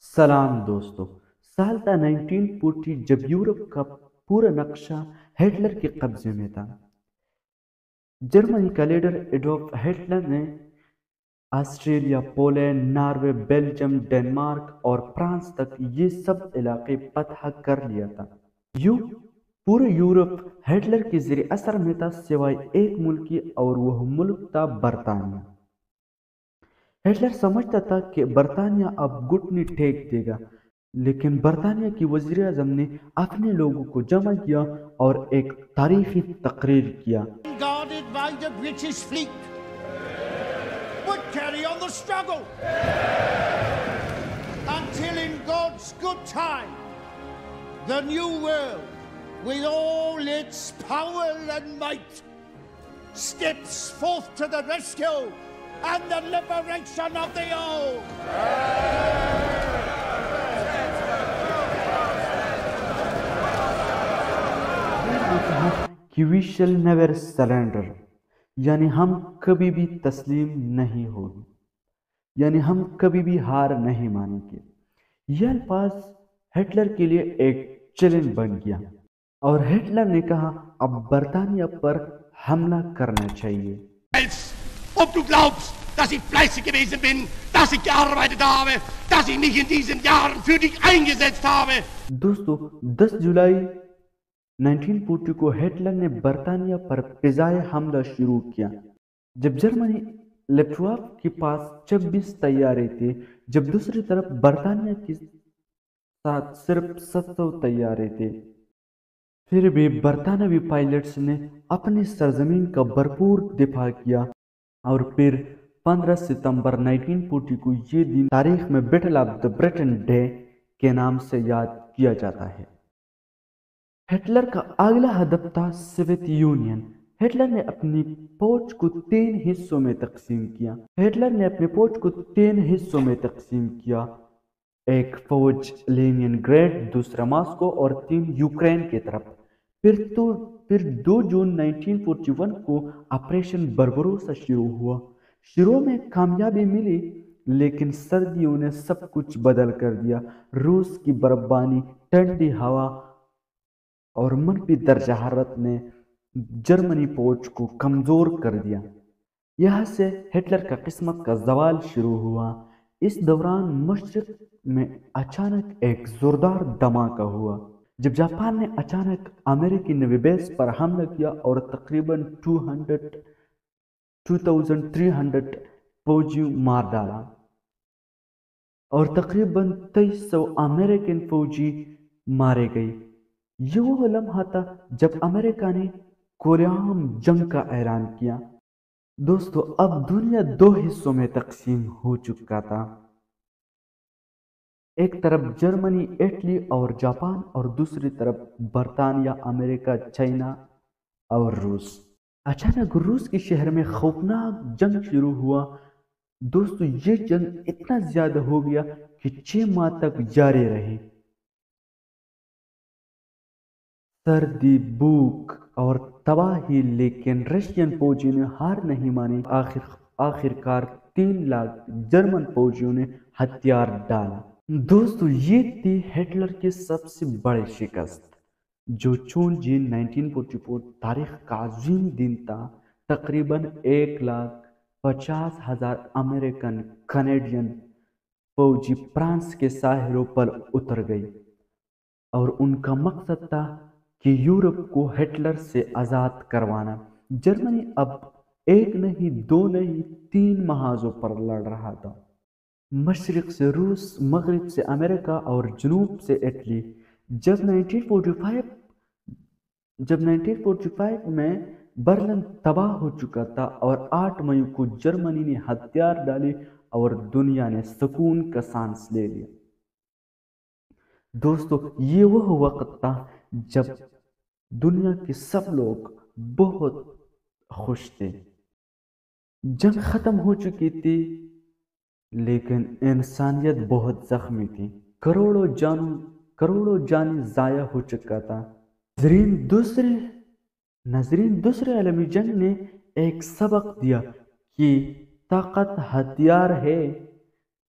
سلام دوستو. سال تھا 1940 جب یورپ کا پورا نقشہ ہٹلر کے قبضے میں تھا. جرمنی کا لیڈر ایڈولف ہٹلر نے Australia, Poland, Norway, Belgium, Denmark اور فرانس تک یہ سب علاقے فتح کر لیا تھا. یوں پورا یورپ ہٹلر کے زیر اثر میں تھا سوائے ایک ملک کی، اور وہ ملک تھا برطانیہ. ہٹلر سمجھتا تھا کہ برطانیہ اب گھٹنے ٹیک دے گا، لیکن برطانیہ کی وزیر اعظم نے اپنے لوگوں کو جمع کیا اور ایک تاریخی تقریر کیا. Guarded by the British fleet would carry on the struggle until in God's good time the new world with all its power and might steps forth to the rescue and the liberation of the old. کہ we shall never surrender، یعنی ہم کبھی بھی تسلیم نہیں ہوگے، یعنی ہم کبھی بھی ہار نہیں مانیں گے. یہ الفاظ ہٹلر کے لیے ایک چیلنج بن گیا، اور ہٹلر نے کہا اب برطانیہ پر حملہ کرنا چاہیے. Ob du glaubst, dass ich fleißig gewesen bin, dass ich gearbeitet habe, dass ich mich in diesen Jahren für dich eingesetzt habe. دوستو 10 جولائی 1940 کو ہٹلر نے برطانیہ پر فضائی حملہ شروع کیا. جب جرمنی لفٹواف کے پاس 26 طیارے تھے، جب دوسری طرف برطانیہ کے ساتھ صرف 700 طیارے تھے. پھر بھی برطانوی پائلٹس نے اپنی سرزمین کا بھرپور دفاع کیا، اور پھر 15 ستمبر 1940 کو یہ دن تاریخ میں battle of the Britain day کے نام سے یاد کیا جاتا ہے. ہٹلر کا اگلا ہدف تھا سوویت یونین. ہٹلر نے اپنی فوج کو 3 حصوں میں تقسیم کیا. ایک فوج لینین گریڈ، دوسرا ماسکو، اور 3 یوکرین کی طرف. پھر 2 جون 1941 کو آپریشن بربروسا شروع ہوا. شروع میں کامیابی ملی، لیکن سردیوں نے سب کچھ بدل کر دیا. روس کی برفباری، ٹھنڈی ہوا اور منفی درجہ حرارت نے جرمنی فوج کو کمزور کر دیا. یہاں سے ہٹلر کا قسمت کا زوال شروع ہوا. اس دوران مشرق میں اچانک ایک زوردار دھماکہ ہوا جب جاپان نے اچانک امریکی نیوی بیس پر حملہ کیا اور تقریباً 2300 فوجیوں مار ڈالا، اور تقریباً 2300 امریکن فوجی مارے گئے. یہ وہ لمحہ تھا جب امریکہ نے کوریائی جنگ کا اعلان کیا. دوستو اب دنیا 2 حصوں میں تقسیم ہو چکا تھا. ایک طرف جرمنی، اٹلی اور جاپان، اور دوسری طرف برطانیہ، امریکہ، چائنا اور روس. اچانک روس کے شہر میں خوفناک جنگ شروع ہوا. دوستو یہ جنگ اتنا زیادہ ہو گیا کہ 6 ماہ تک جاری رہی. سردی، بھوک اور تباہی، لیکن رشین فوجیوں نے ہار نہیں مانی. آخرکار 3 لاکھ جرمن فوجیوں نے ہتھیار ڈالا. دوستو یہ تھی ہٹلر کی سب سے بڑی شکست، جو 4 جون 1944 تاریخ کا عظیم دن تھا. تقریباً 1,50,000 امریکن کنیڈین فوجی فرانس کے ساحلوں پر اتر گئی، اور ان کا مقصد تھا کہ یورپ کو ہٹلر سے آزاد کروانا. جرمنی اب 1 نہیں، 2 نہیں، 3 محاذوں پر لڑ رہا تھا. مشرق سے روس، مغرب سے امریکہ اور جنوب سے اٹلی. جب 1945 میں برلن تباہ ہو چکا تھا، اور 8 مئی کو جرمنی نے ہتھیار ڈالے اور دنیا نے سکون کا سانس لے لیا. دوستو یہ وہ وقت تھا جب دنیا کے سب لوگ بہت خوش تھے. جنگ ختم ہو چکی تھی، لیکن انسانیت بہت زخمی تھی. کروڑوں جانیں ضائع ہو چکا تھا. ناظرین دوسری عالمی جنگ نے ایک سبق دیا کہ طاقت ہتھیار ہے،